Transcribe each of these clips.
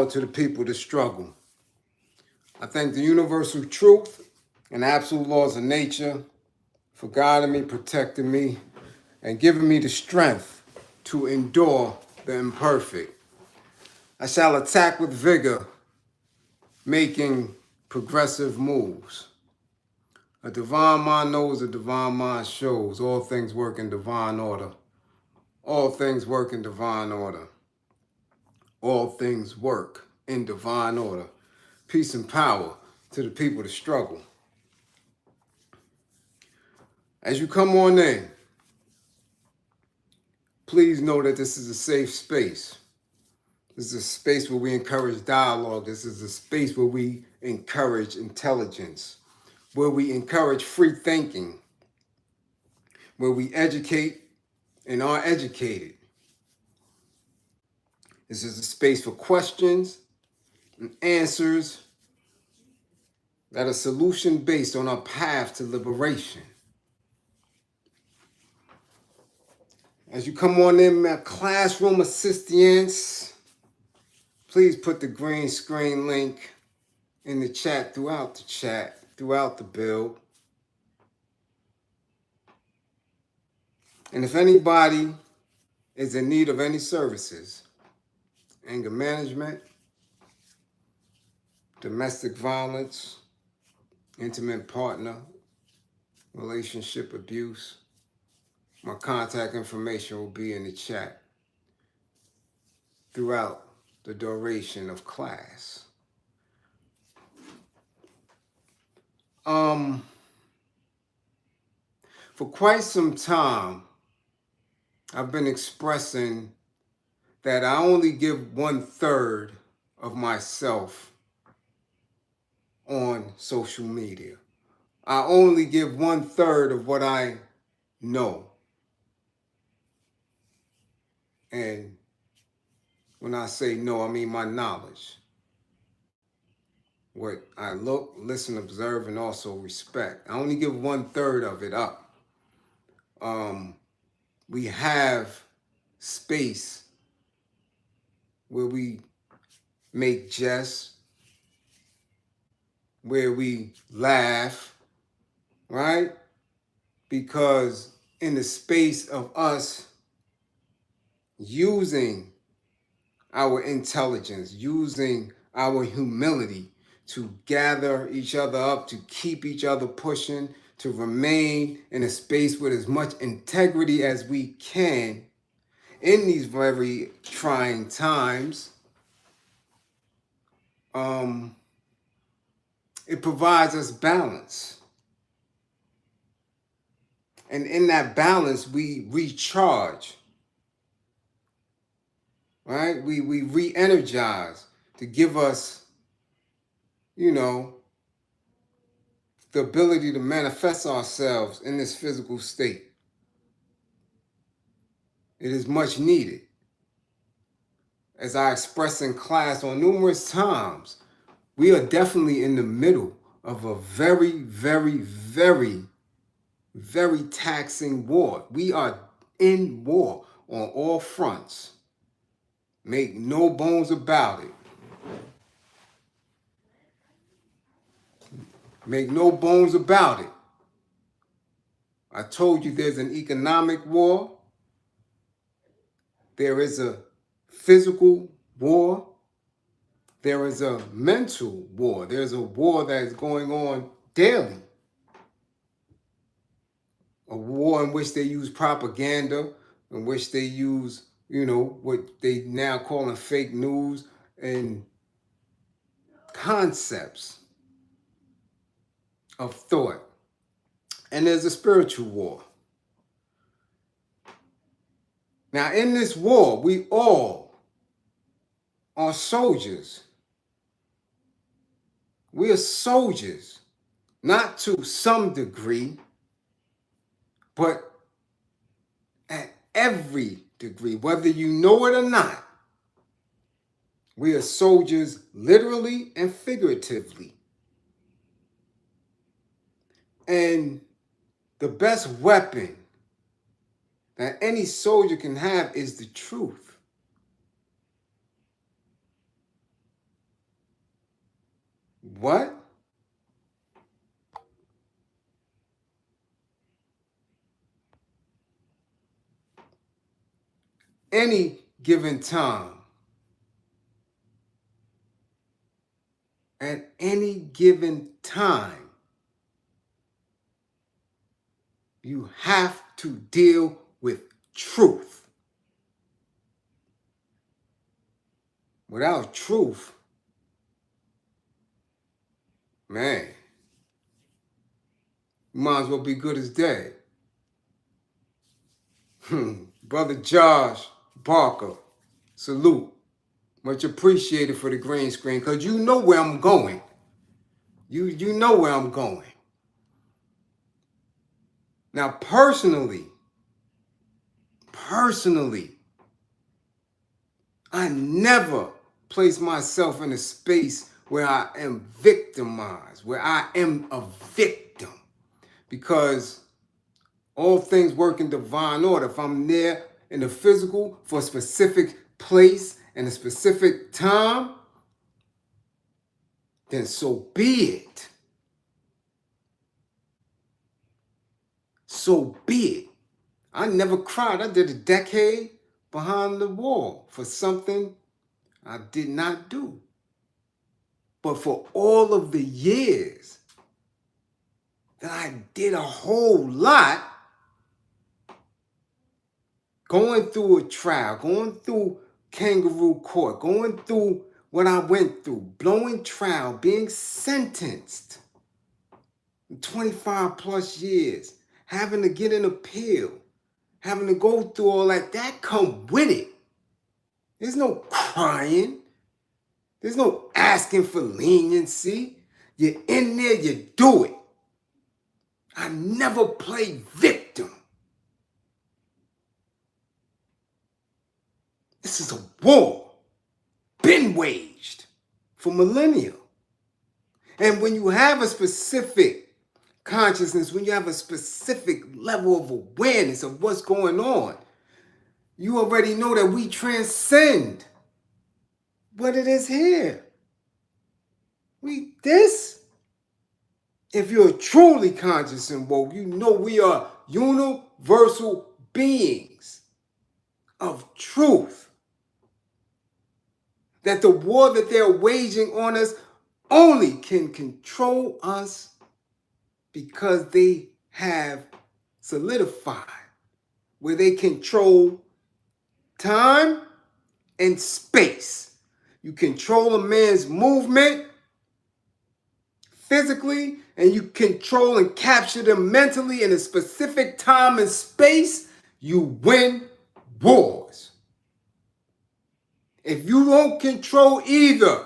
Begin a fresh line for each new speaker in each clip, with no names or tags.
to the people that struggle. I thank the universal truth and absolute laws of nature for guiding me, protecting me, and giving me the strength to endure the imperfect. I shall attack with vigor, making progressive moves. A divine mind knows, a divine mind shows. All things work in divine order. All things work in divine order. All things work in divine order. Peace and power to the people that struggle. As you come on in, please know that this is a safe space. This is a space where we encourage dialogue. This is a space where we encourage intelligence, where we encourage free thinking, where we educate and are educated. This is a space for questions and answers that are solution-based on our path to liberation. As you come on in, my classroom assistants, please put the green screen link in the chat, throughout the build. And if anybody is in need of any services, anger management, domestic violence, intimate partner, relationship abuse, my contact information will be in the chat throughout the duration of class. For quite some time, I've been expressing that I only give 1/3 of myself on social media. I only give 1/3 of what I know. And when I say know, I mean my knowledge. What I look, listen, observe, and also respect. I only give 1/3 of it up. We have space where we make jest, where we laugh, right? Because in the space of us using our intelligence, using our humility to gather each other up, to keep each other pushing, to remain in a space with as much integrity as we can in these very trying times, it provides us balance. And in that balance, we recharge, right? We re-energize to give us, the ability to manifest ourselves in this physical state. It is much needed. As I expressed in class on numerous times, we are definitely in the middle of a very, very, very, very taxing war. We are in war on all fronts. Make no bones about it. Make no bones about it. I told you there's an economic war. There is a physical war. There is a mental war. There's a war that is going on daily. A war in which they use propaganda, in which they use, what they now calling fake news and concepts of thought. And there's a spiritual war. Now, in this war, we all are soldiers. We are soldiers, not to some degree, but at every degree, whether you know it or not. We are soldiers literally and figuratively. And the best weapon that any soldier can have is the truth. what? Any given time, at any given time, you have to deal with truth. Without truth, man, you might as well be good as dead. Brother Josh Barker, salute. Much appreciated for the green screen, because you know where I'm going. You know where I'm going. Now, personally, I never place myself in a space where I am victimized, where I am a victim. Because all things work in divine order. If I'm there in the physical for a specific place and a specific time, then so be it. So be it. I never cried. I did a decade behind the wall for something I did not do. But for all of the years that I did a whole lot, going through a trial, going through kangaroo court, going through what I went through, blowing trial, being sentenced 25 plus years, having to get an appeal, having to go through all that come with it. There's no crying. There's no asking for leniency. You're in there, you do it. I never play victim. This is a war, been waged for millennia. And when you have a specific consciousness, when you have a specific level of awareness of what's going on, you already know that we transcend what it is here. If you're truly conscious and woke, you know we are universal beings of truth. That the war that they're waging on us only can control us because they have solidified, where they control time and space. You control a man's movement physically, and you control and capture them mentally in a specific time and space, you win wars. If you don't control either,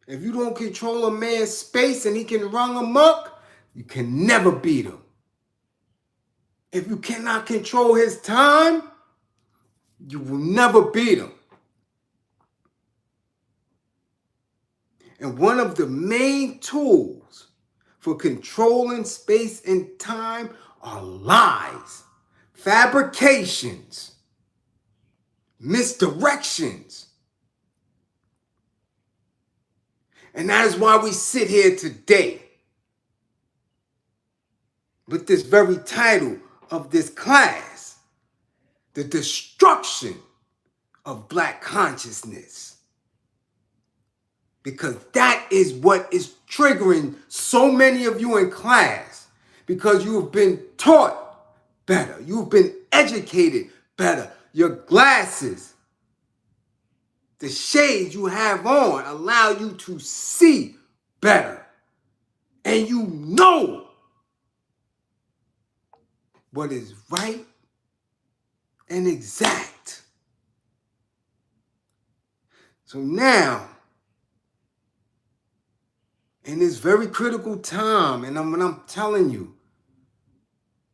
if you don't control a man's space and he can run amok, you can never beat him. If you cannot control his time, you will never beat him. And one of the main tools for controlling space and time are lies, fabrications, misdirections. And that is why we sit here today with this very title of this class, The Destruction of Black Consciousness. Because that is what is triggering so many of you in class. Because you have been taught better. You've been educated better. Your glasses, the shades you have on, allow you to see better. And you know what is right and exact. So now, in this very critical time, and I'm telling you,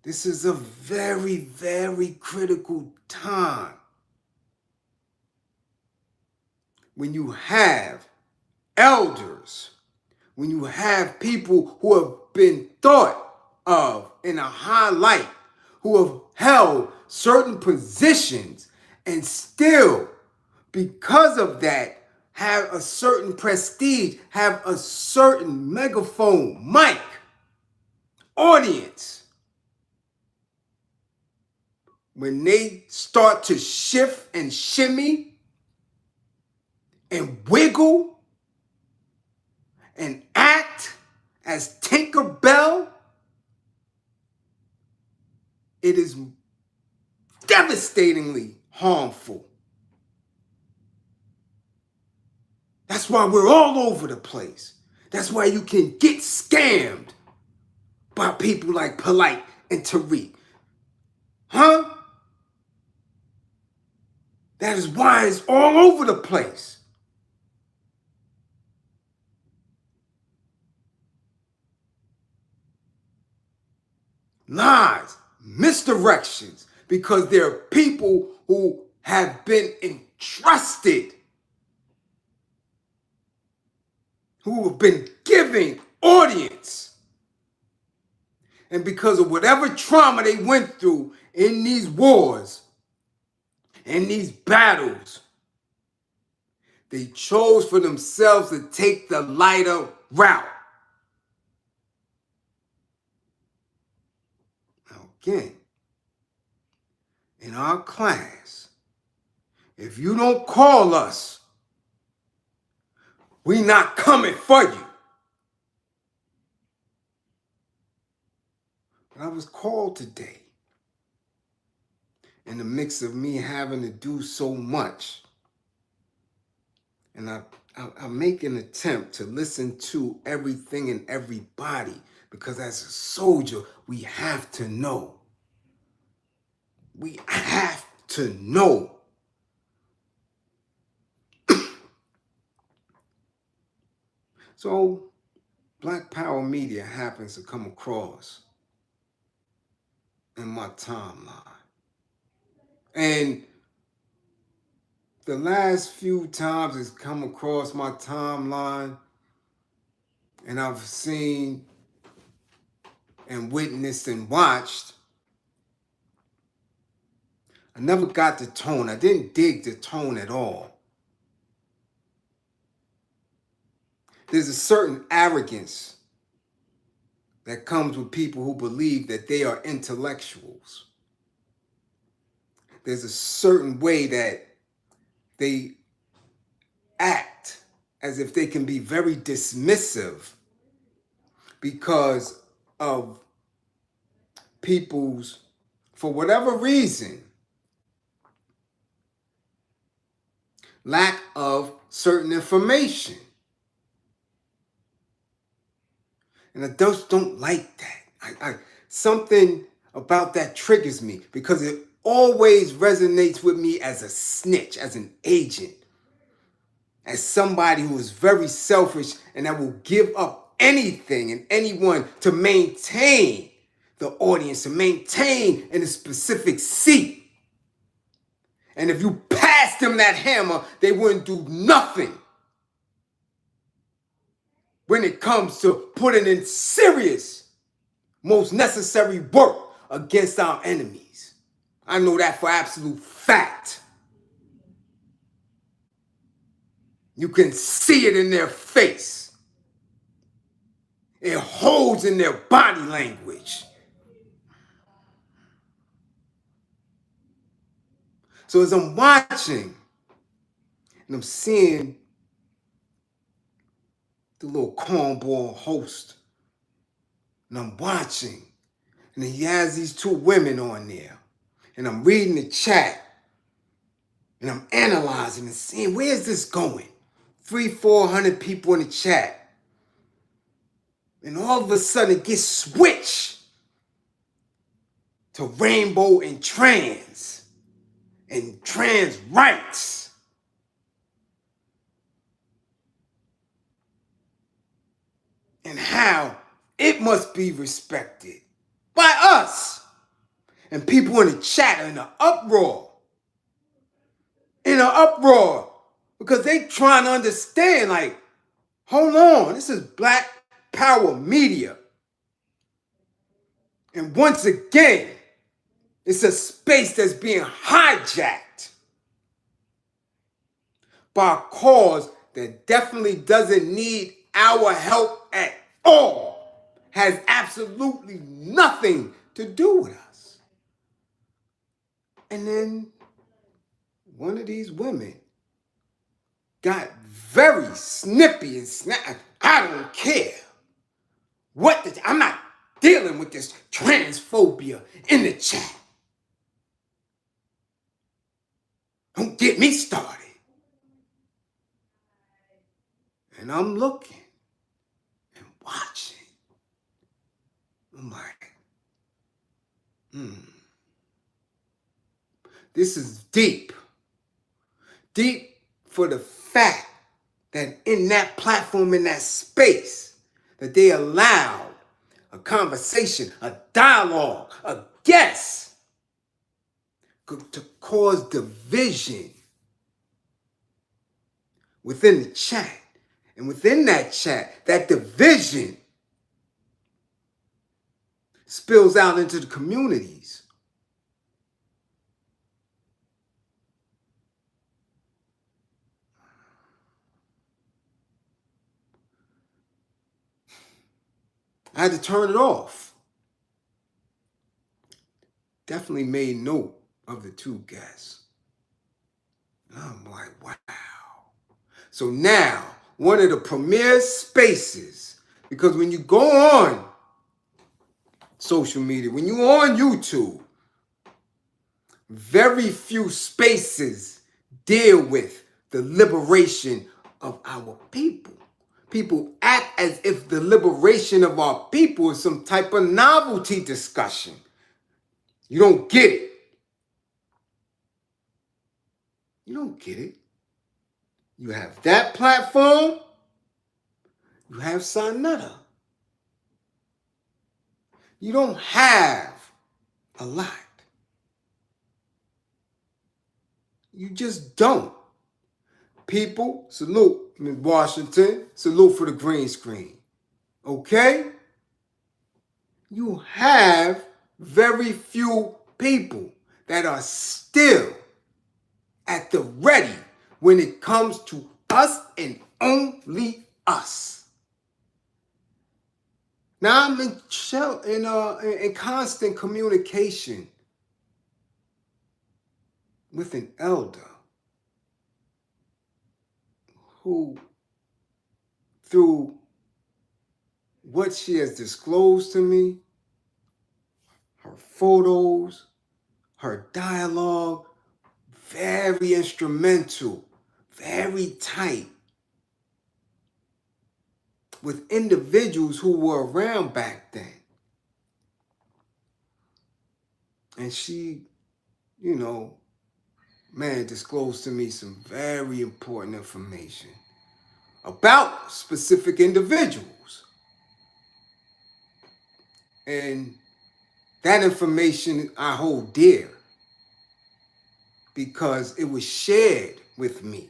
this is a very, very critical time. When you have elders, when you have people who have been thought of in a high light, who have held certain positions and still, because of that, have a certain prestige, have a certain megaphone, mic, audience. When they start to shift and shimmy and wiggle and act as Tinkerbell, it is devastatingly harmful. That's why we're all over the place. That's why you can get scammed by people like Polite and Tariq. Huh? That is why it's all over the place. Lies, misdirections, because there are people who have been entrusted, who have been giving audience. And because of whatever trauma they went through in these wars, in these battles, they chose for themselves to take the lighter route. Now again, in our class, if you don't call us, we not coming for you. But I was called today in the mix of me having to do so much. And I make an attempt to listen to everything and everybody, because as a soldier, we have to know. We have to know. So, Black Power Media happens to come across in my timeline. And the last few times it's come across my timeline, and I've seen and witnessed and watched, I never got the tone. I didn't dig the tone at all. There's a certain arrogance that comes with people who believe that they are intellectuals. There's a certain way that they act as if they can be very dismissive because of people's, for whatever reason, lack of certain information. And I just don't like that. Something about that triggers me, because it always resonates with me as a snitch, as an agent, as somebody who is very selfish and that will give up anything and anyone to maintain the audience, to maintain in a specific seat. And if you passed them that hammer, they wouldn't do nothing when it comes to putting in serious, most necessary work against our enemies. I know that for absolute fact. You can see it in their face. It holds in their body language. So as I'm watching and I'm seeing the little cornball host, and I'm watching, and he has these two women on there, and I'm reading the chat, and I'm analyzing and seeing, where's this going? 300-400 people in the chat. And all of a sudden it gets switched to rainbow and trans rights. And how it must be respected by us. And people in the chat are in an uproar. Because they trying to understand, like, hold on, this is Black Power Media. And once again, it's a space that's being hijacked by a cause that definitely doesn't need our help at all has absolutely nothing to do with us. And then one of these women got very snippy and snappy. I don't care. I'm not dealing with this transphobia in the chat. Don't get me started. And I'm looking and watching. I'm like, this is deep. Deep for the fact that in that platform, in that space, that they allowed a conversation, a dialogue, a guess to cause division within the chat. And within that chat, that division spills out into the communities. I had to turn it off. Definitely made note of the two guests. And I'm like, wow. So now, one of the premier spaces, because when you go on social media, when you're on YouTube, very few spaces deal with the liberation of our people. People act as if the liberation of our people is some type of novelty discussion. You don't get it. You don't get it. You have that platform. You have Sanetta. You don't have a lot. You just don't. People, salute Ms. Washington. Salute for the green screen. Okay? You have very few people that are still at the ready when it comes to us and only us. Now I'm in constant communication with an elder who, through what she has disclosed to me, her photos, her dialogue, very instrumental, very tight with individuals who were around back then. And she, disclosed to me some very important information about specific individuals. And that information I hold dear because it was shared with me.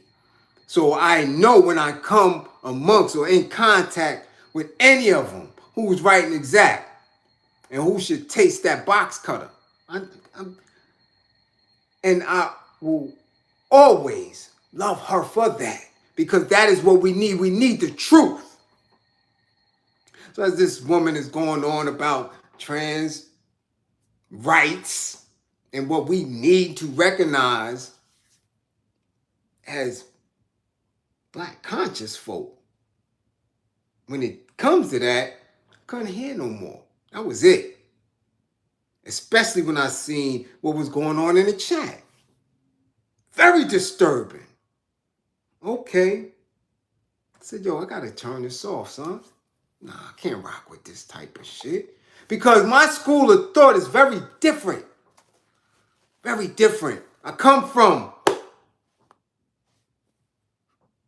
So I know when I come amongst or in contact with any of them who's right and exact and who should taste that box cutter. And I will always love her for that because that is what we need. We need the truth. So as this woman is going on about trans rights and what we need to recognize as Black conscious folk, when it comes to that, I couldn't hear no more. That was it. Especially when I seen what was going on in the chat. Very disturbing. Okay. I said, yo, I gotta turn this off, son. Nah, I can't rock with this type of shit. Because my school of thought is very different. Very different. I come from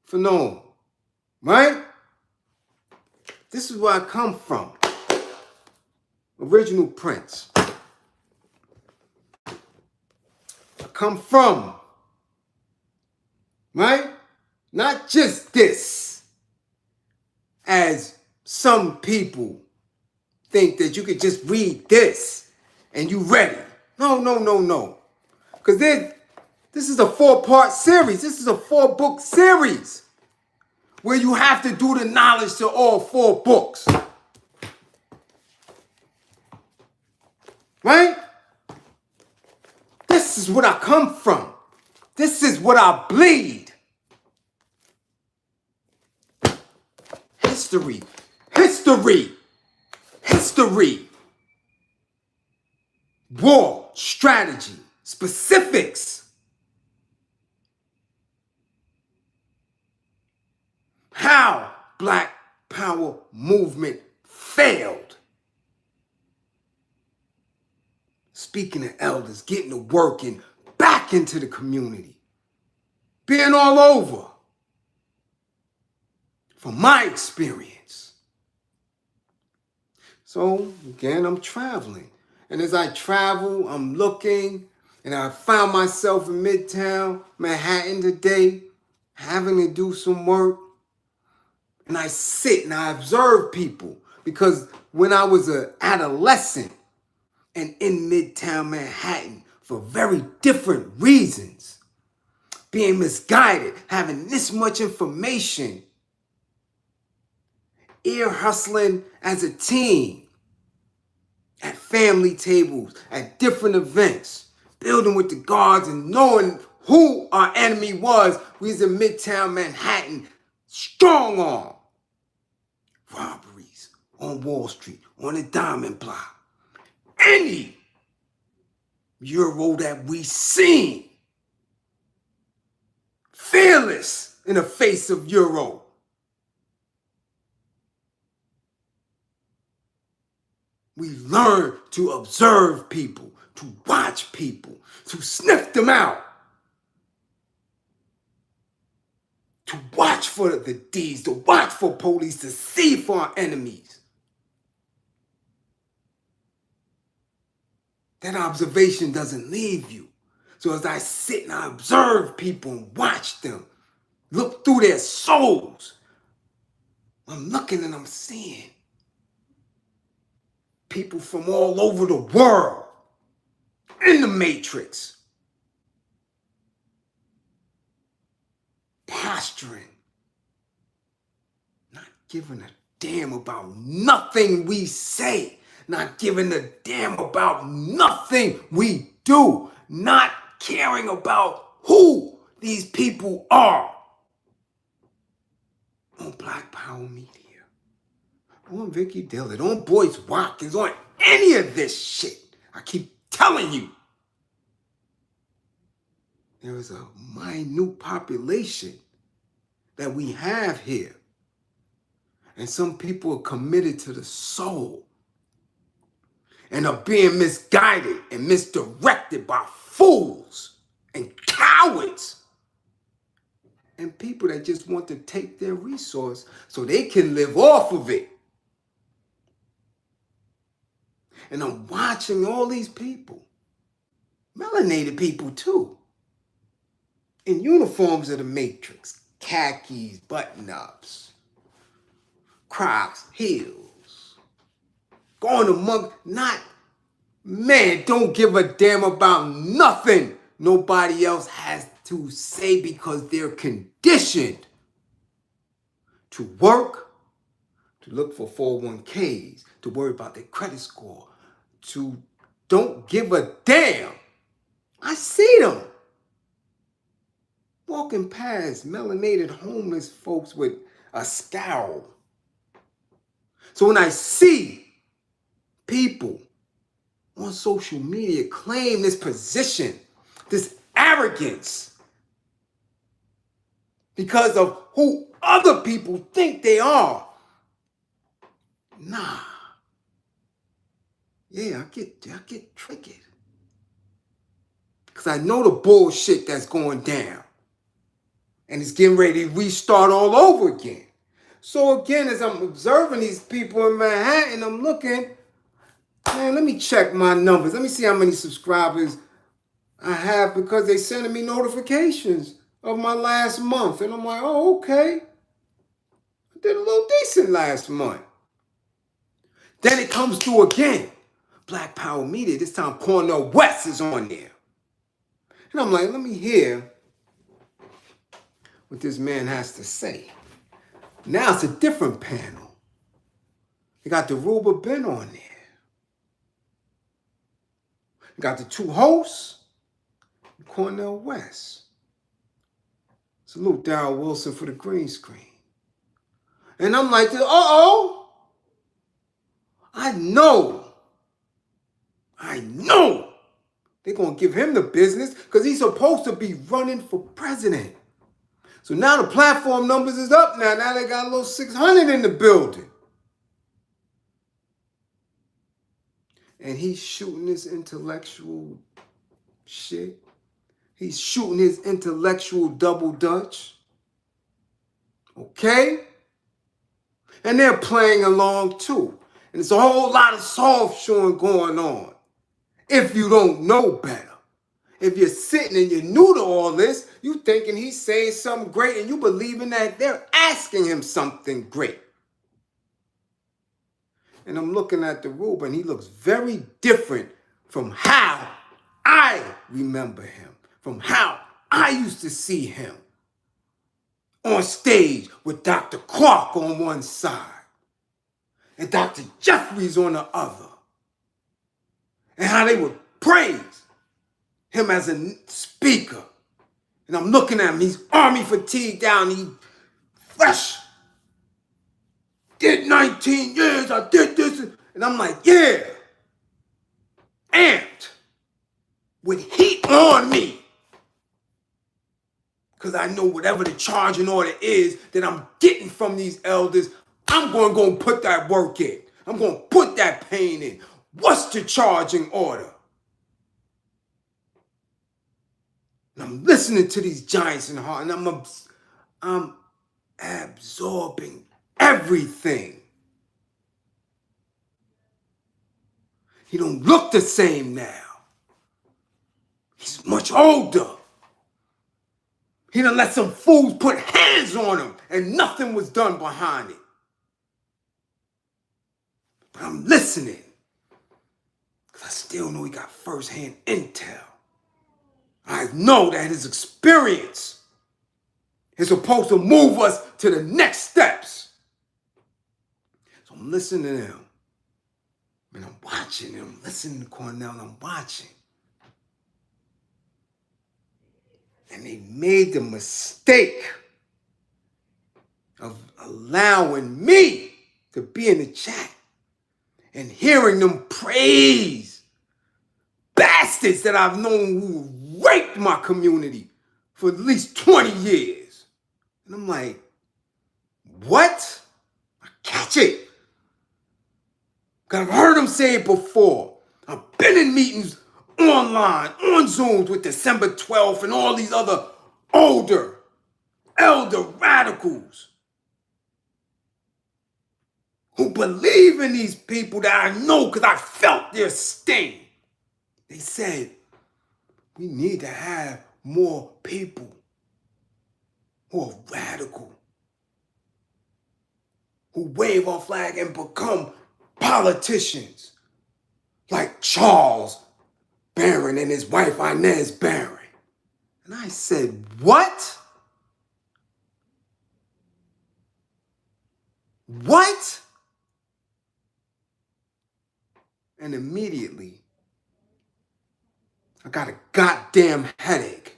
Phenome, right? This is where I come from. Original Prince. I come from, right? Not just this, as some people think that you could just read this and you ready. No. Because this is a 4-part series. This is a 4-book series. where you have to do the knowledge to all 4 books. Right? This is what I come from. This is what I bleed. History. History. History. War. Strategy. Specifics. How Black Power movement failed. Speaking to elders, getting to work and back into the community. Being all over. From my experience. So, again, I'm traveling. And as I travel, I'm looking, and I found myself in Midtown Manhattan today, having to do some work. And I sit and I observe people, because when I was an adolescent and in Midtown Manhattan for very different reasons, being misguided, having this much information, ear hustling as a teen, at family tables, at different events, building with the guards and knowing who our enemy was. We was in Midtown Manhattan, strong arm. Robberies on Wall Street, on the Diamond Block. Any Euro that we seen. Fearless in the face of Euro. We learn to observe people, to watch people, to sniff them out. To watch for the deeds, to watch for police, to see for our enemies. That observation doesn't leave you. So as I sit and I observe people and watch them, look through their souls, I'm looking and I'm seeing people from all over the world in the matrix. Posturing, not giving a damn about nothing we say, not giving a damn about nothing we do, not caring about who these people are. On Black Power Media, on Vicky Dillard, on Boyce Watkins, on any of this shit. I keep telling you, there is a minute population that we have here. And some people are committed to the soul and are being misguided and misdirected by fools and cowards and people that just want to take their resource so they can live off of it. And I'm watching all these people, melanated people too, in uniforms of the Matrix, khakis, button-ups, Crocs, heels, going among, not, man, don't give a damn about nothing nobody else has to say, because they're conditioned to work, to look for 401ks, to worry about their credit score, to don't give a damn. I see them walking past melanated homeless folks with a scowl. So when I see people on social media claim this position, this arrogance, because of who other people think they are, nah. Yeah, I get triggered. Because I know the bullshit that's going down. And it's getting ready to restart all over again. So again, as I'm observing these people in Manhattan, I'm looking, man, let me check my numbers. Let me see how many subscribers I have, because they sending me notifications of my last month. And I'm like, oh, okay. I did a little decent last month. Then it comes through again. Black Power Media. This time Cornel West is on there. And I'm like, let me hear what this man has to say. Now it's a different panel. You got Dhoruba Ben on there. You got the two hosts, Cornel West. Salute Darryl Wilson for the green screen. And I'm like, uh-oh. I know. They're going to give him the business because he's supposed to be running for president. So now the platform numbers is up now. Now they got a little 600 in the building. And he's shooting his intellectual shit. He's shooting his intellectual double dutch. Okay? And they're playing along too. And there's a whole lot of soft shoeing going on. If you don't know better. If you're sitting and you're new to all this, you thinking he's saying something great and you believing that they're asking him something great. And I'm looking at Dhoruba and he looks very different from how I remember him, from how I used to see him on stage with Dr. Clark on one side and Dr. Jeffries on the other. And how they would praise him as a speaker. And I'm looking at him, he's army fatigued down, he fresh. Did 19 years, I did this. And I'm like, yeah. Amped. With heat on me. Because I know whatever the charging order is that I'm getting from these elders, I'm going to go and put that work in. I'm going to put that pain in. What's the charging order? And I'm listening to these giants in the heart, and I'm absorbing everything. He don't look the same now. He's much older. He done let some fools put hands on him, and nothing was done behind it. But I'm listening, because I still know he got first-hand intel. I know that his experience is supposed to move us to the next steps. So I'm listening to him. And I'm watching him, listening to Cornel, and I'm watching. And they made the mistake of allowing me to be in the chat and hearing them praise bastards that I've known who raped my community for at least 20 years. And I'm like, what? I catch it. Because I've heard them say it before. I've been in meetings online, on Zooms with December 12th and all these other elder radicals who believe in these people that I know because I felt their sting. They said, we need to have more people who are radical, who wave our flag and become politicians like Charles Barron and his wife Inez Barron. And I said, what? What? And immediately, I got a goddamn headache.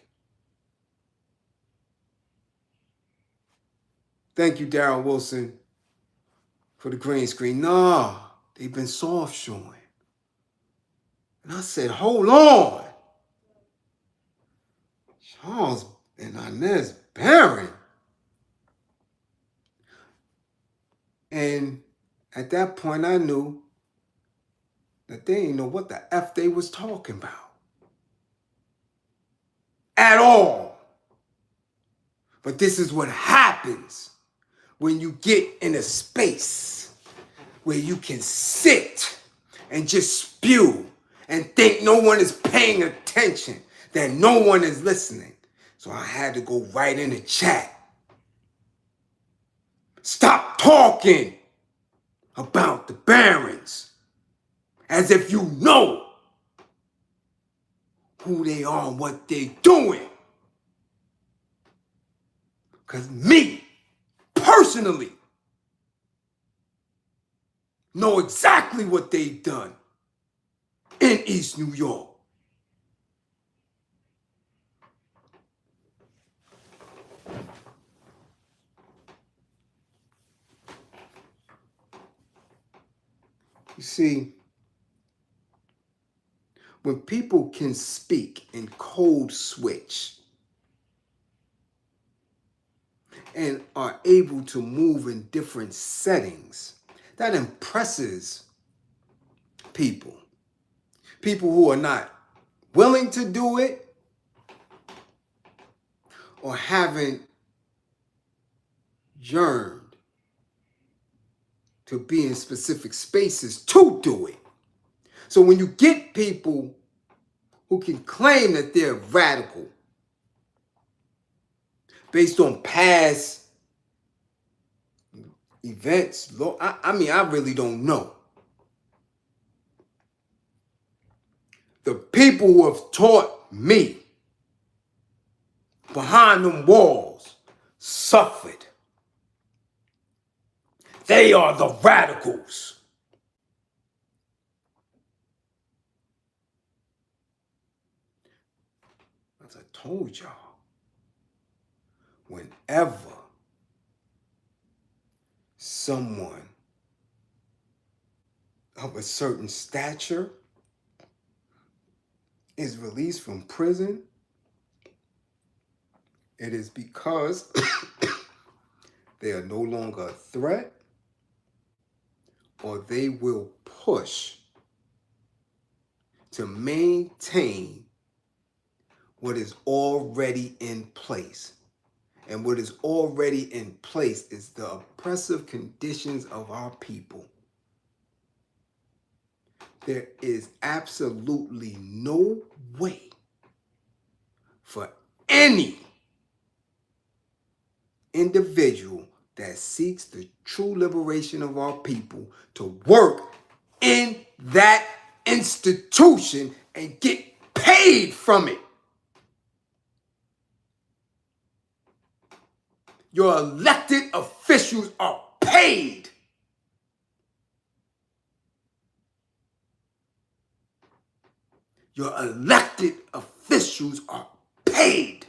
Thank you, Darryl Wilson, for the green screen. No, they've been soft showing. And I said, hold on. Charles and Inez Barron. And at that point, I knew that they didn't know what the F they was talking about. At all. But this is what happens when you get in a space where you can sit and just spew and think no one is paying attention, that no one is listening. So I had to go right in the chat. Stop talking about the Barons as if you know who they are and what they're doing. Because me, personally, know exactly what they've done in East New York. You see, when people can speak and code switch and are able to move in different settings, that impresses people. People who are not willing to do it or haven't yearned to be in specific spaces to do it. So when you get people who can claim that they're radical based on past events, I mean, I really don't know. The people who have taught me behind them walls suffered. They are the radicals. As I told y'all, whenever someone of a certain stature is released from prison, it is because they are no longer a threat, or they will push to maintain what is already in place. And what is already in place is the oppressive conditions of our people. There is absolutely no way for any individual that seeks the true liberation of our people to work in that institution and get paid from it. Your elected officials are paid. Your elected officials are paid.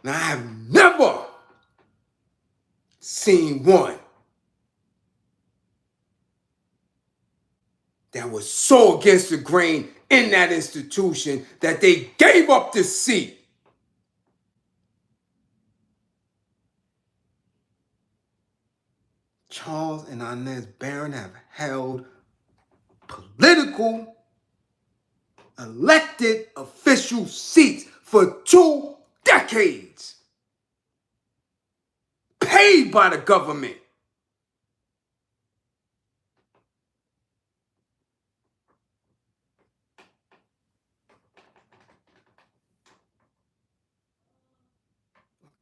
Now, I have never seen one that was so against the grain in that institution that they gave up the seat. Charles and Inez Barron have held political elected official seats for 2 decades, paid by the government.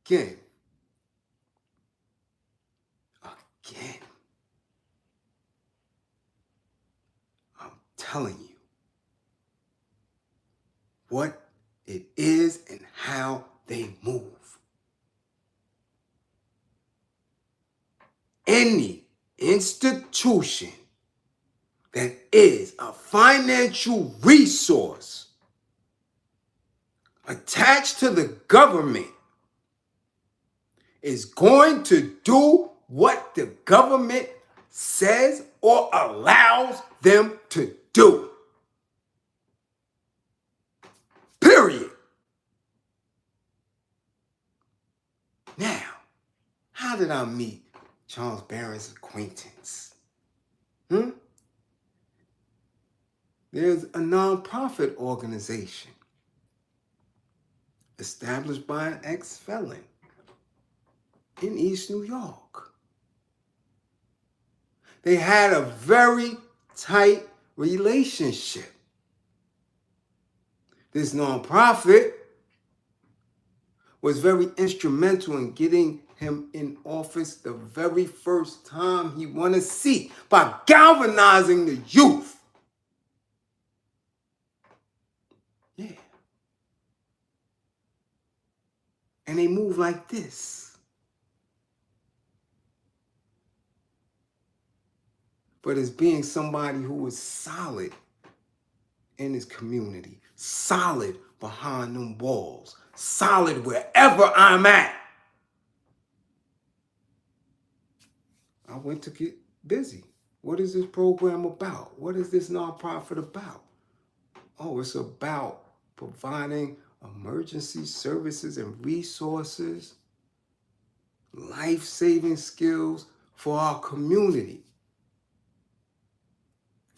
Again, I'm telling you what it is and how they move. Any institution that is a financial resource attached to the government is going to do what the government says or allows them to do. Period. Now, how did I meet Charles Barron's acquaintance? There's a nonprofit organization established by an ex-felon in East New York. They had a very tight relationship. This nonprofit was very instrumental in getting him in office the very first time he won a seat by galvanizing the youth. Yeah. and they move like this. But as being somebody who is solid in his community, solid behind them walls, solid wherever I'm at, I went to get busy. What is this program about? What is this nonprofit about? Oh, it's about providing emergency services and resources, life-saving skills for our community.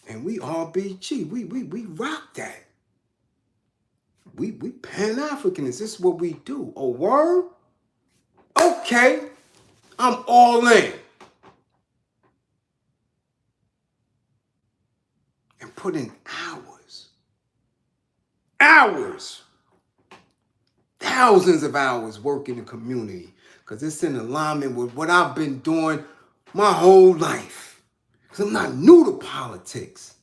And we RBG, we rock that. We Pan-Africanists, this is what we do. A word? Okay, I'm all in. And put in hours, thousands of hours working in the community, because it's in alignment with what I've been doing my whole life. Because I'm not new to politics.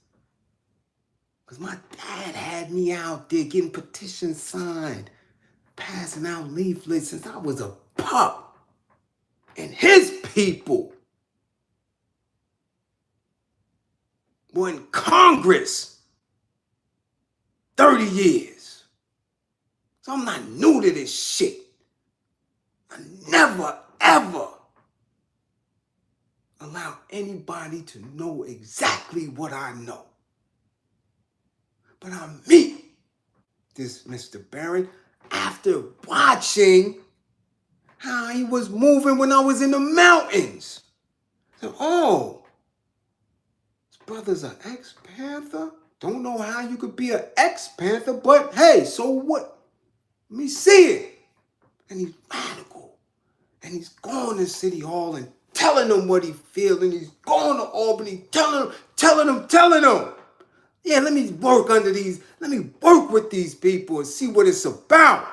Because my dad had me out there getting petitions signed, passing out leaflets since I was a pup. And his people were in Congress 30 years. So I'm not new to this shit. I never, ever allow anybody to know exactly what I know. But I meet this Mr. Barron after watching how he was moving when I was in the mountains. So, oh, this brother's an ex-Panther? Don't know how you could be an ex-Panther, but hey, so what? Let me see it. And he's radical. And he's going to City Hall and telling them what he feels. And he's going to Albany, telling them. Yeah, let me work with these people and see what it's about.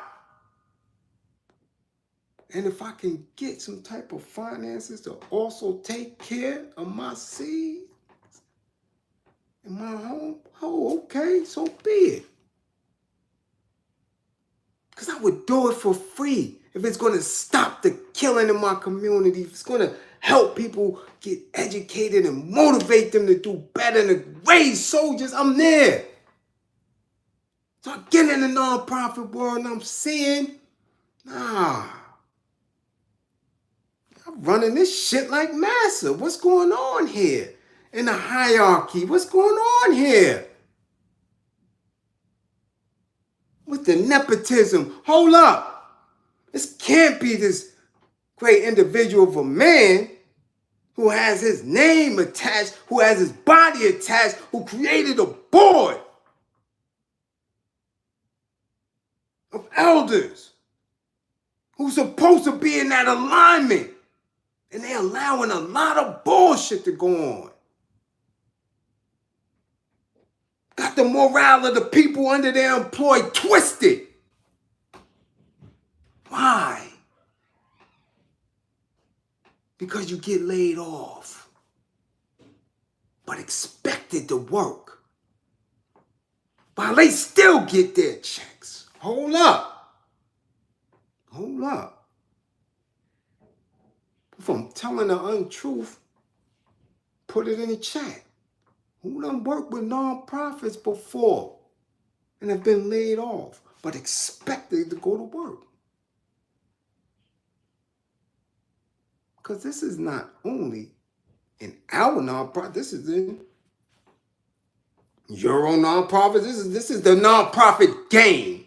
And if I can get some type of finances to also take care of my seeds in my home, oh, okay, so be it. Because I would do it for free if it's going to stop the killing in my community, if it's going to help people get educated and motivate them to do better and to raise soldiers, I'm there. So I get in the nonprofit world and I'm seeing, I'm running this shit like massa. What's going on here? In the hierarchy, what's going on here? With the nepotism, hold up. This can't be this great individual of a man who has his name attached, who has his body attached, who created a board of elders who's supposed to be in that alignment. And they're allowing a lot of bullshit to go on. Got the morale of the people under their employ twisted. Why? Because you get laid off, but expected to work, while they still get their checks. Hold up. If I'm telling the untruth, put it in the chat. Who done worked with nonprofits before and have been laid off, but expected to go to work? Because this is not only in our nonprofit, this is in Euro nonprofits. This is the nonprofit game.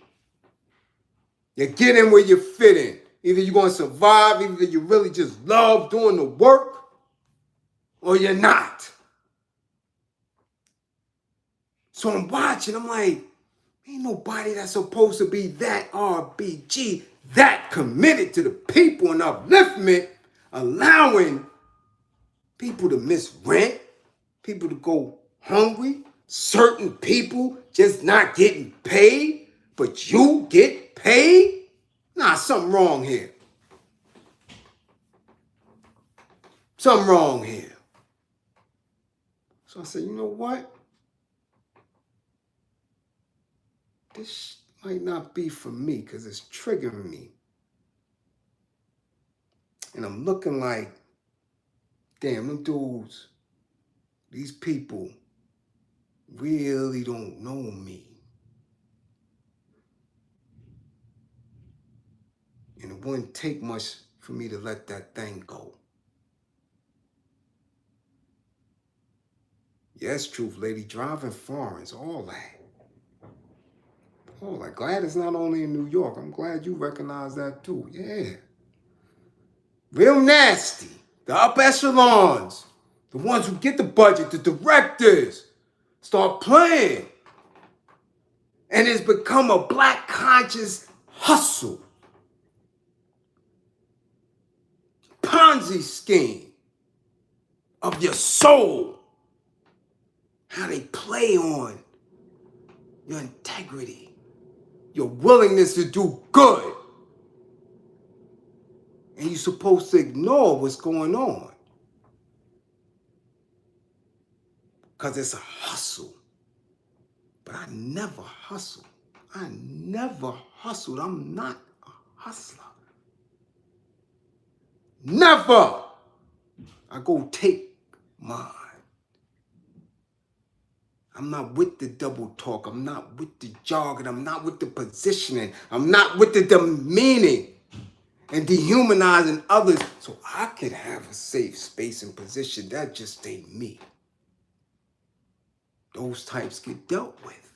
You get in where you fit in. Either you're going to survive, either you really just love doing the work, or you're not. So I'm watching, I'm like, ain't nobody that's supposed to be that RBG, that committed to the people and upliftment, allowing people to miss rent, people to go hungry, certain people just not getting paid, but you get paid? Nah, something wrong here. Something wrong here. So I said, you know what? This might not be for me because it's triggering me. And I'm looking like, damn, them dudes, these people really don't know me. And it wouldn't take much for me to let that thing go. Yes, truth, lady, driving foreigns, all that. All that. Glad it's not only in New York. I'm glad you recognize that too. Yeah. Real nasty. The upper echelons. The ones who get the budget, the directors, start playing. And it's become a black conscious hustle. Ponzi scheme of your soul. How they play on your integrity, your willingness to do good. And you're supposed to ignore what's going on. Because it's a hustle. But I never hustle. I never hustled. I'm not a hustler. Never. I go take mine. I'm not with the double talk. I'm not with the jargon. I'm not with the positioning. I'm not with the demeaning and dehumanizing others so I could have a safe space and position. That just ain't me. Those types get dealt with.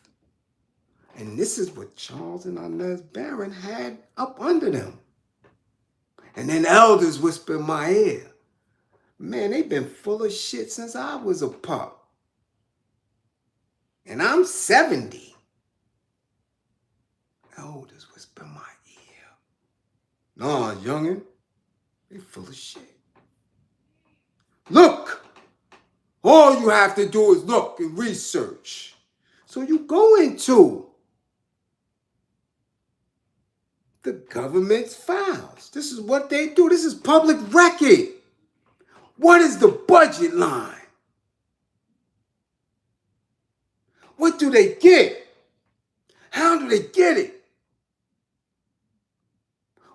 And this is what Charles and Inez Barron had up under them. And then elders whisper in my ear. Man, they've been full of shit since I was a pup. And I'm 70. Elders whisper in my ear. Nah, youngin', they full of shit. Look! All you have to do is look and research. So you go into the government's files. This is what they do. This is public record. What is the budget line? What do they get? How do they get it?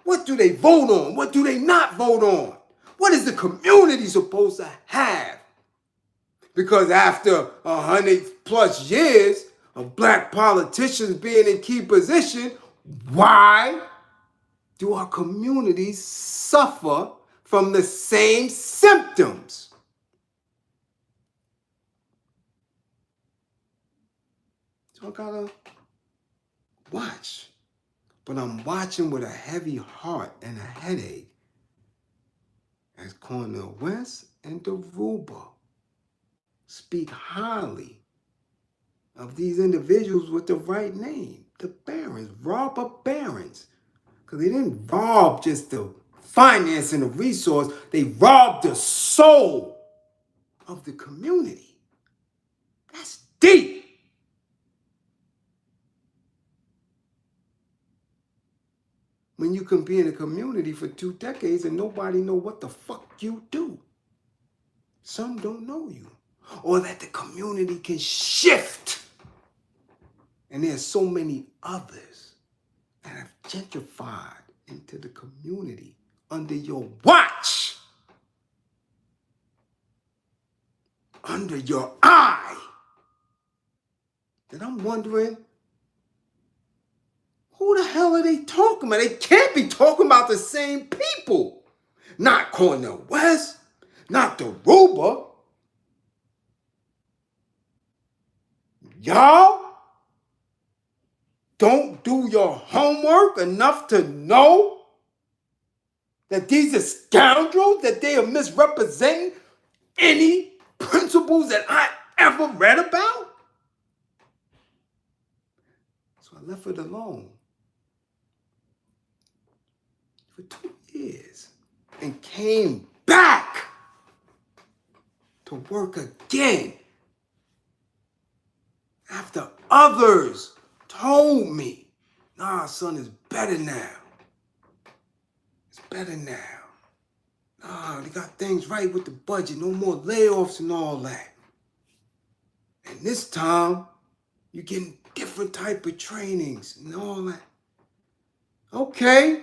What do they vote on? What do they not vote on? What is the community supposed to have? Because after 100 plus years of black politicians being in key position, why do our communities suffer from the same symptoms? So I gotta watch. But I'm watching with a heavy heart and a headache as Cornel West and Dhoruba speak highly of these individuals with the right name, the barons, robber barons. Because they didn't rob just the finance and the resource, they robbed the soul of the community. That's deep. When you can be in a community for 2 decades and nobody know what the fuck you do. Some don't know you. Or that the community can shift. And there's so many others that have gentrified into the community under your watch. Under your eye. That I'm wondering, who the hell are they talking about? They can't be talking about the same people. Not Cornel West, not Dhoruba. Y'all don't do your homework enough to know that these are scoundrels, that they are misrepresenting any principles that I ever read about. So I left it alone for 2 years and came back to work again after others told me, nah, son, it's better now. It's better now. Nah, they got things right with the budget. No more layoffs and all that. And this time, you're getting different type of trainings and all that. Okay.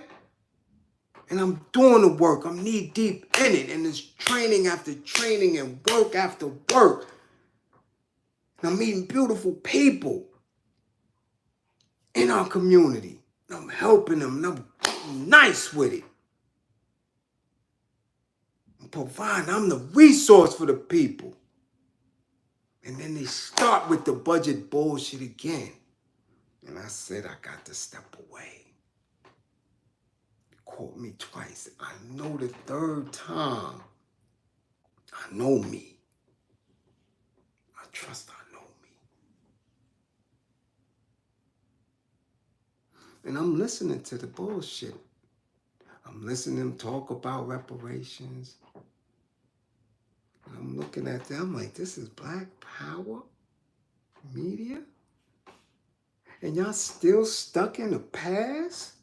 And I'm doing the work. I'm knee deep in it. And it's training after training and work after work. And I'm meeting beautiful people in our community. And I'm helping them. And I'm nice with it. I'm providing. I'm the resource for the people. And then they start with the budget bullshit again. And I said, I got to step away. Caught me twice. I know the third time. I know me. I trust I know me. And I'm listening to the bullshit. I'm listening to them talk about reparations. And I'm looking at them I'm like, this is Black Power media? And y'all still stuck in the past?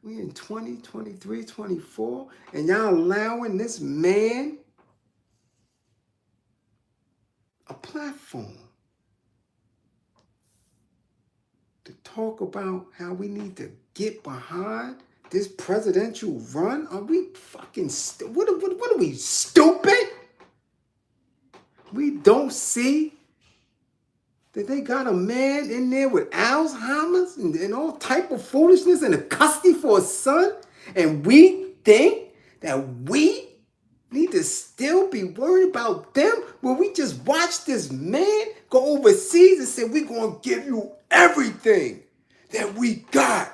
We in 20, 23, 24, and y'all allowing this man a platform to talk about how we need to get behind this presidential run? Are we fucking what are we, stupid? We don't see that they got a man in there with Alzheimer's and all type of foolishness and a custody for a son, and we think that we need to still be worried about them when we just watch this man go overseas and say we're going to give you everything that we got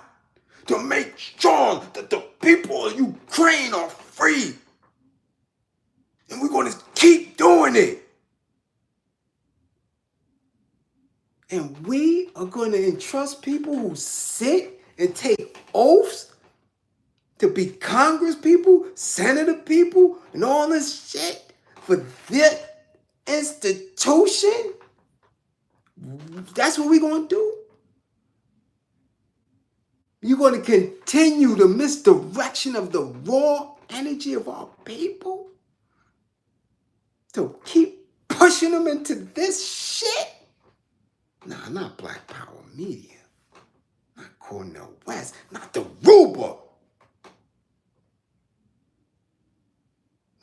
to make sure that the people of Ukraine are free. And we're going to keep doing it. And we are going to entrust people who sit and take oaths to be Congress people, Senator people, and all this shit for this institution? That's what we're going to do? You're going to continue the misdirection of the raw energy of our people? To keep pushing them into this shit? Nah, not Black Power Media. Not Cornel West. Not Dhoruba.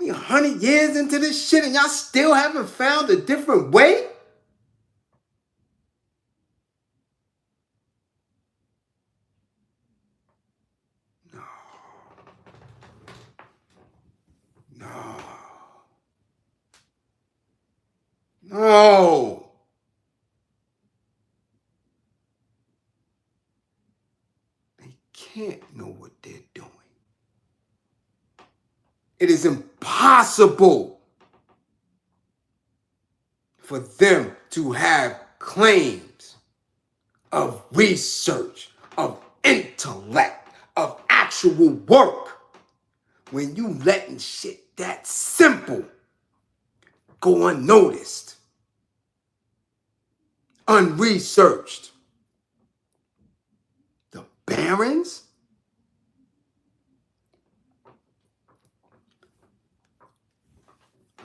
We 100 years into this shit and y'all still haven't found a different way? No. No. No. They can't know what they're doing. It is impossible for them to have claims of research, of intellect, of actual work when you letting shit that simple go unnoticed, unresearched. The barons?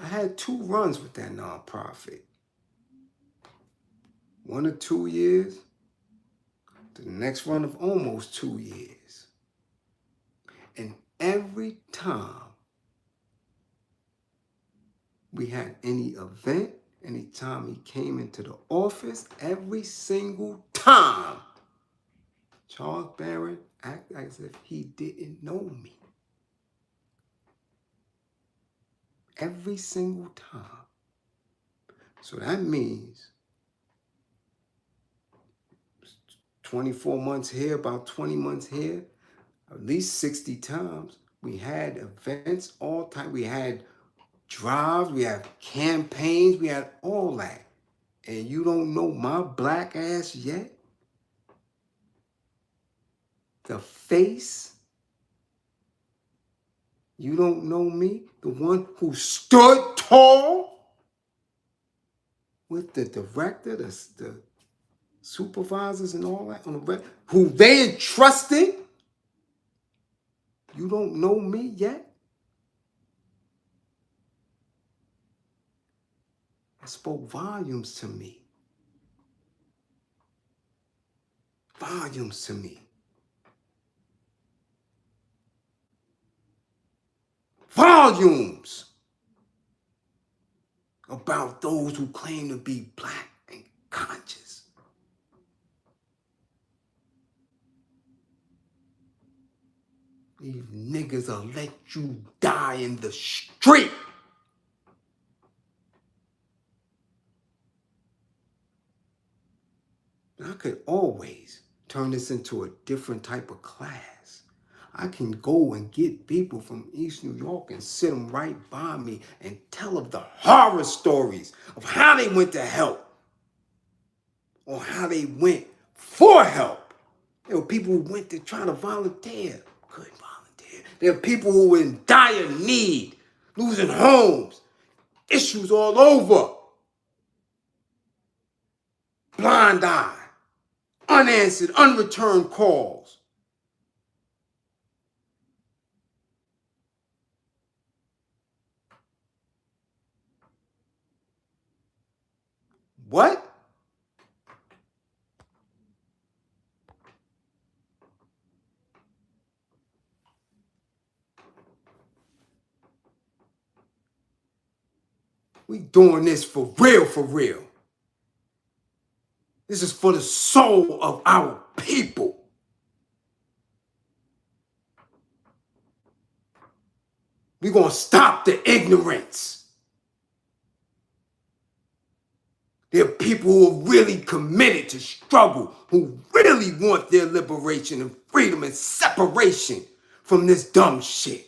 I had 2 runs with that nonprofit. 1 or 2 years. The next run of almost 2 years. And every time we had any event, anytime he came into the office, every single time, Charles Barron acted as if he didn't know me. Every single time. So that means 24 months here, about 20 months here, at least 60 times. We had events all time. We had drives, we had campaigns, we had all that. And you don't know my black ass yet? The face? You don't know me? The one who stood tall with the director, the supervisors and all that on the who they entrusted? You don't know me yet? It spoke volumes to me. volumes to me. Volumes about those who claim to be black and conscious. These niggas will let you die in the street. I could always turn this into a different type of class. I can go and get people from East New York and sit them right by me and tell of the horror stories of how they went to help or how they went for help. There were people who went to try to volunteer, couldn't volunteer. There are people who were in dire need, losing homes, issues all over. Blind eye, unanswered, unreturned calls. What? We doing this for real, for real. This is for the soul of our people. We're going to stop the ignorance. There are people who are really committed to struggle, who really want their liberation and freedom and separation from this dumb shit.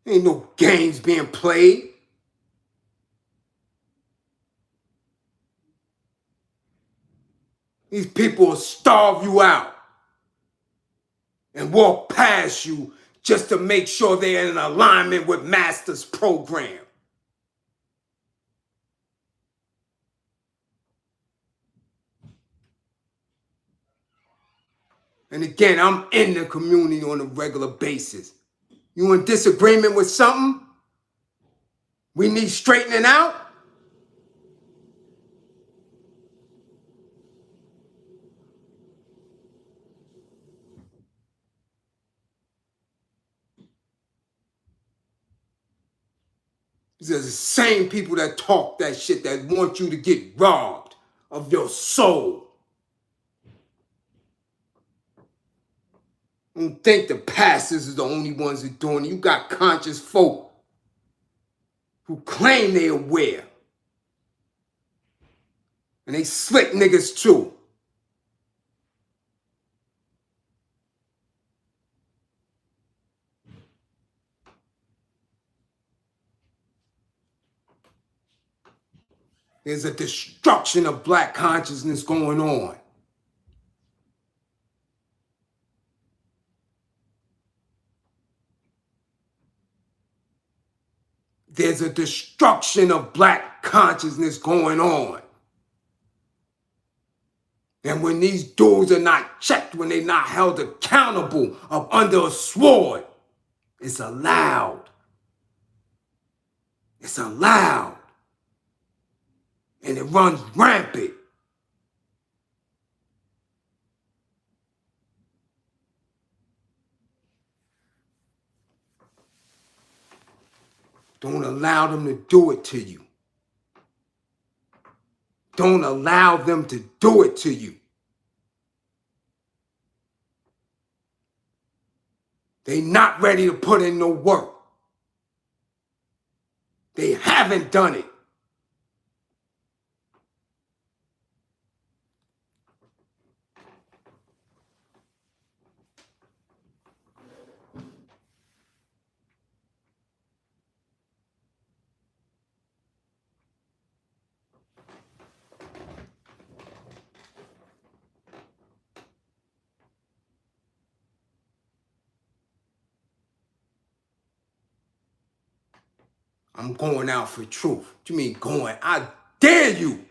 Ain't no games being played. These people will starve you out and walk past you just to make sure they're in alignment with Master's program. And again, I'm in the community on a regular basis. You in disagreement with something? We need straightening out? These are the same people that talk that shit that want you to get robbed of your soul. Don't think the pastors are the only ones who are doing it. You got conscious folk who claim they're aware. And they slick niggas too. There's a destruction of black consciousness going on. There's a destruction of black consciousness going on. And when these dudes are not checked, when they're not held accountable up under a sword, it's allowed. It's allowed. And it runs rampant. Don't allow them to do it to you. Don't allow them to do it to you. They not ready to put in no work. They haven't done it. I'm going out for truth. What you mean going? I dare you.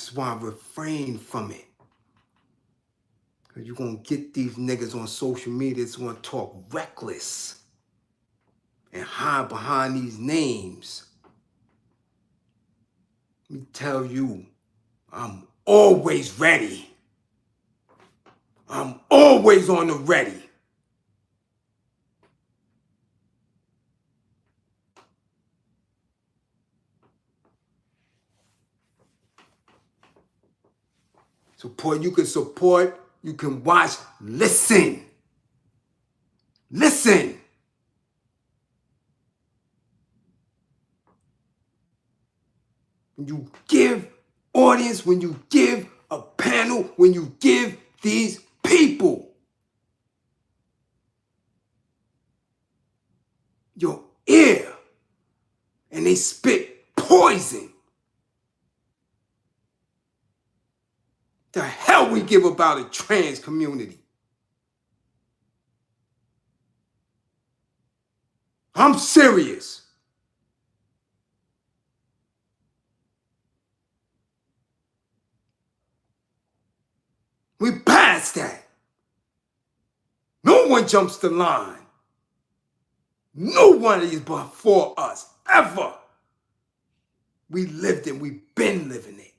This is why I refrain from it. Because you're going to get these niggas on social media that's going to talk reckless and hide behind these names. Let me tell you, I'm always ready. I'm always on the ready. Support, you can support, you can watch, listen. Listen. When you give audience, when you give a panel, when you give these people your ear and they spit poison, the hell we give about a trans community. I'm serious. We passed that. No one jumps the line. No one is before us, ever. We lived it. We've been living it.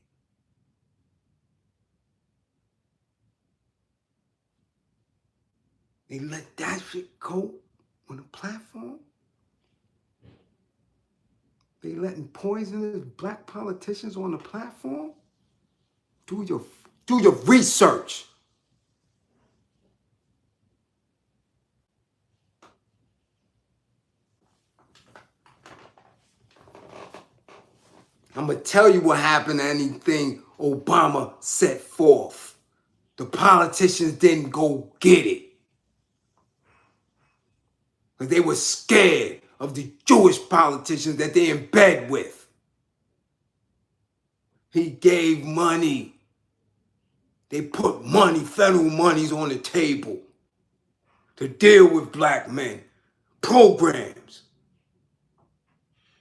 They let that shit go on the platform. They letting poisonous black politicians on the platform. Do your research. I'm going to tell you what happened to anything Obama set forth. The politicians didn't go get it. Because they were scared of the Jewish politicians that they're in bed with. He gave money. They put money, federal monies on the table to deal with black men. Programs.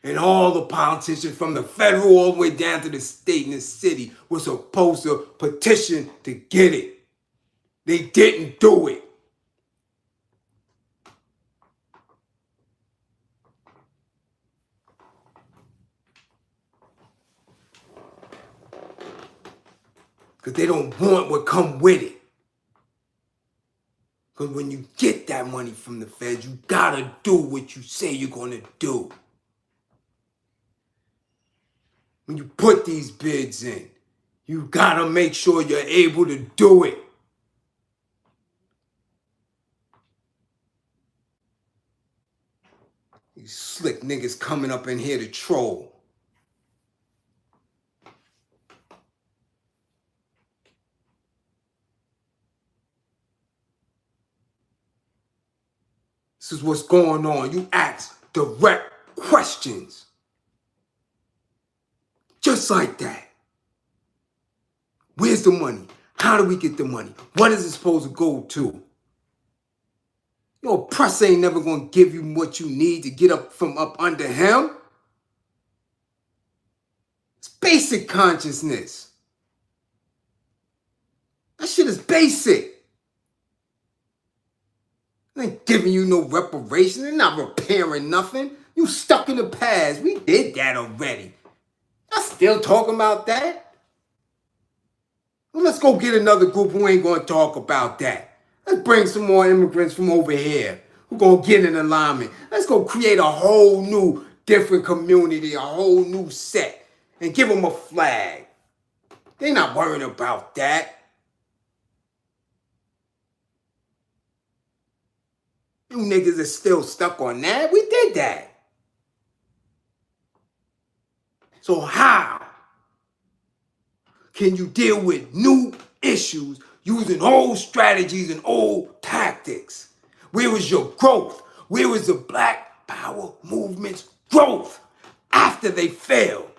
And all the politicians from the federal all the way down to the state and the city were supposed to petition to get it. They didn't do it. Because they don't want what come with it. Because when you get that money from the feds, you gotta do what you say you're gonna do. When you put these bids in, you gotta make sure you're able to do it. These slick niggas coming up in here to troll. This is what's going on. You ask direct questions. Just like that. Where's the money? How do we get the money? What is it supposed to go to? Your oppressor ain't never gonna give you what you need to get up from up under him. It's basic consciousness. That shit is basic. They ain't giving you no reparation. They're not repairing nothing. You stuck in the past. We did that already. I'm still talking about that. Well, let's go get another group who ain't gonna talk about that. Let's bring some more immigrants from over here who gonna get in alignment. Let's go create a whole new, different community, a whole new set, and give them a flag. They're not worrying about that. You niggas are still stuck on that. We did that. So how can you deal with new issues using old strategies and old tactics? Where was your growth? Where was the Black Power movement's growth after they failed?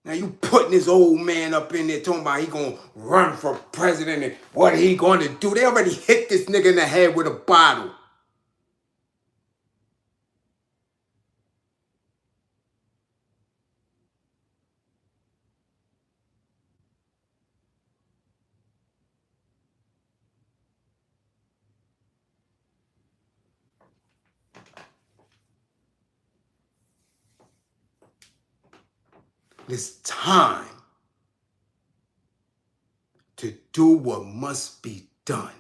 Now you putting putting this old man up in there talking about he gonna run for president and what he gonna do. They already hit this nigga in the head with a bottle. It's time to do what must be done.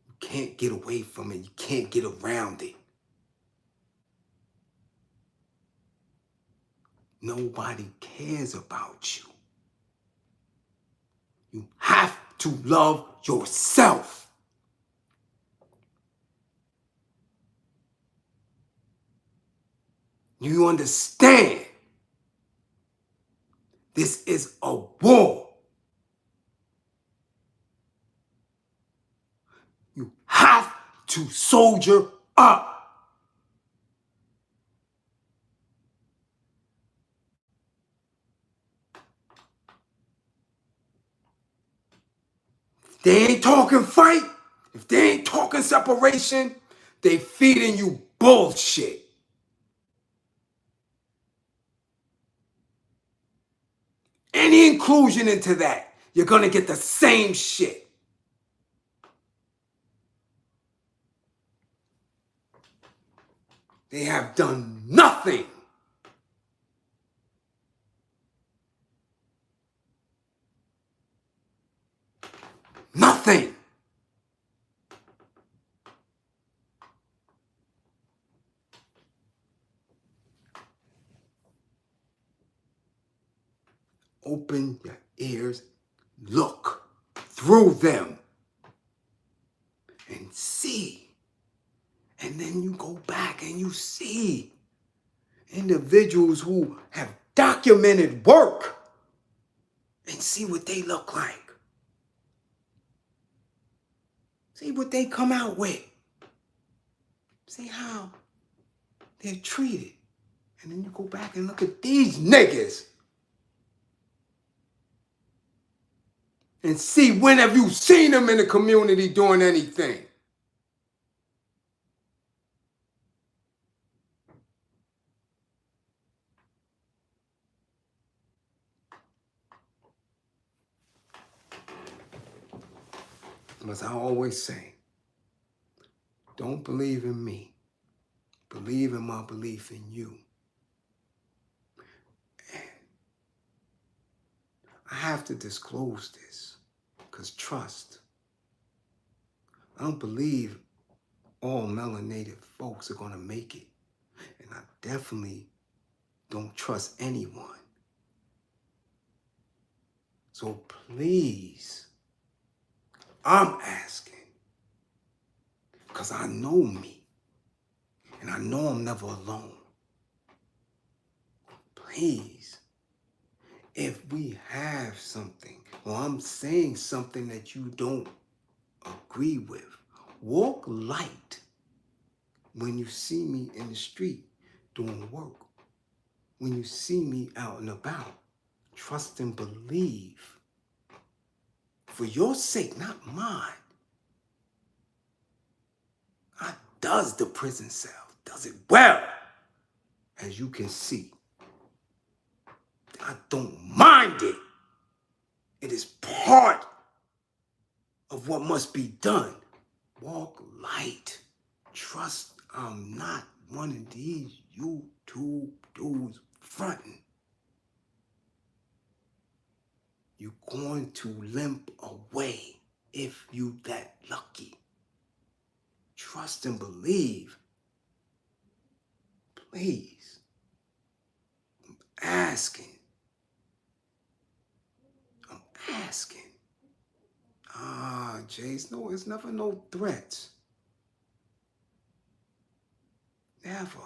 You can't get away from it. You can't get around it. Nobody cares about you. You have to love yourself. You understand? This is a war. You have to soldier up. If they ain't talking fight, if they ain't talking separation, they feeding you bullshit. Any inclusion into that, you're gonna get the same shit. They have done nothing. Nothing. Open your ears, look through them, and see. And then you go back and you see individuals who have documented work and see what they look like. See what they come out with. See how they're treated. And then you go back and look at these niggas and see when have you seen them in the community doing anything. As I always say, don't believe in me. Believe in my belief in you. And I have to disclose this because trust. I don't believe all melanated folks are going to make it. And I definitely don't trust anyone. So please, I'm asking, because I know me, and I know I'm never alone. Please, if we have something, or I'm saying something that you don't agree with, walk light when you see me in the street doing work. When you see me out and about, trust and believe. For your sake, not mine. I does the prison cell, does it well, as you can see. I don't mind it. It is part of what must be done. Walk light. Trust I'm not one of these YouTube dudes fronting. You're going to limp away if you that lucky. Trust and believe. Please. I'm asking. Jace, no, it's never no threats. Never.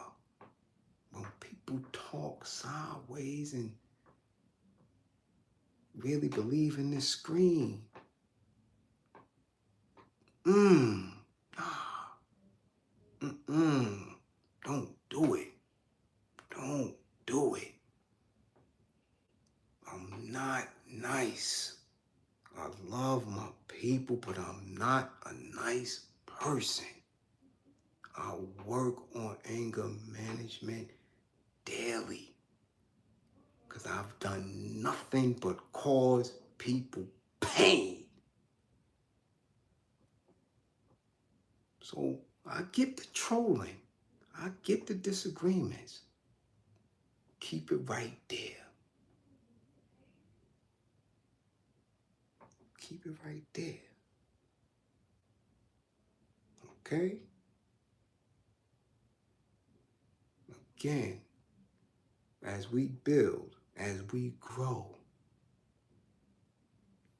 When people talk sideways and really believe in this screen. Don't do it. Don't do it. not nice. I love my people, but I'm not a nice person. I work on anger management daily because I've done nothing but cause people pain. So I get the trolling. I get the disagreements. Keep it right there. Keep it right there. Okay? Again, as we build, as we grow,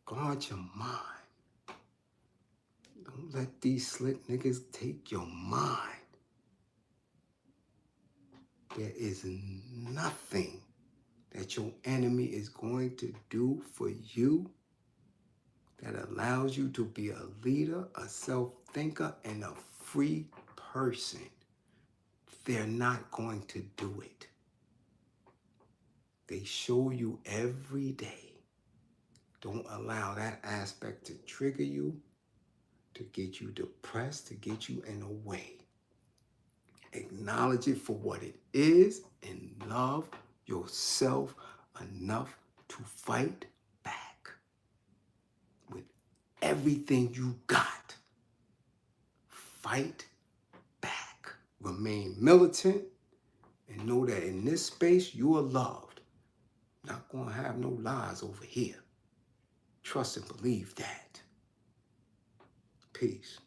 guard your mind. Don't let these slick niggas take your mind. There is nothing that your enemy is going to do for you that allows you to be a leader, a self-thinker, and a free person. They're not going to do it. They show you every day. Don't allow that aspect to trigger you, to get you depressed, to get you in a way. Acknowledge it for what it is and love yourself enough to fight back with everything you got. Fight back. Remain militant and know that in this space you are loved. Not going to have no lies over here. Trust and believe that. Peace.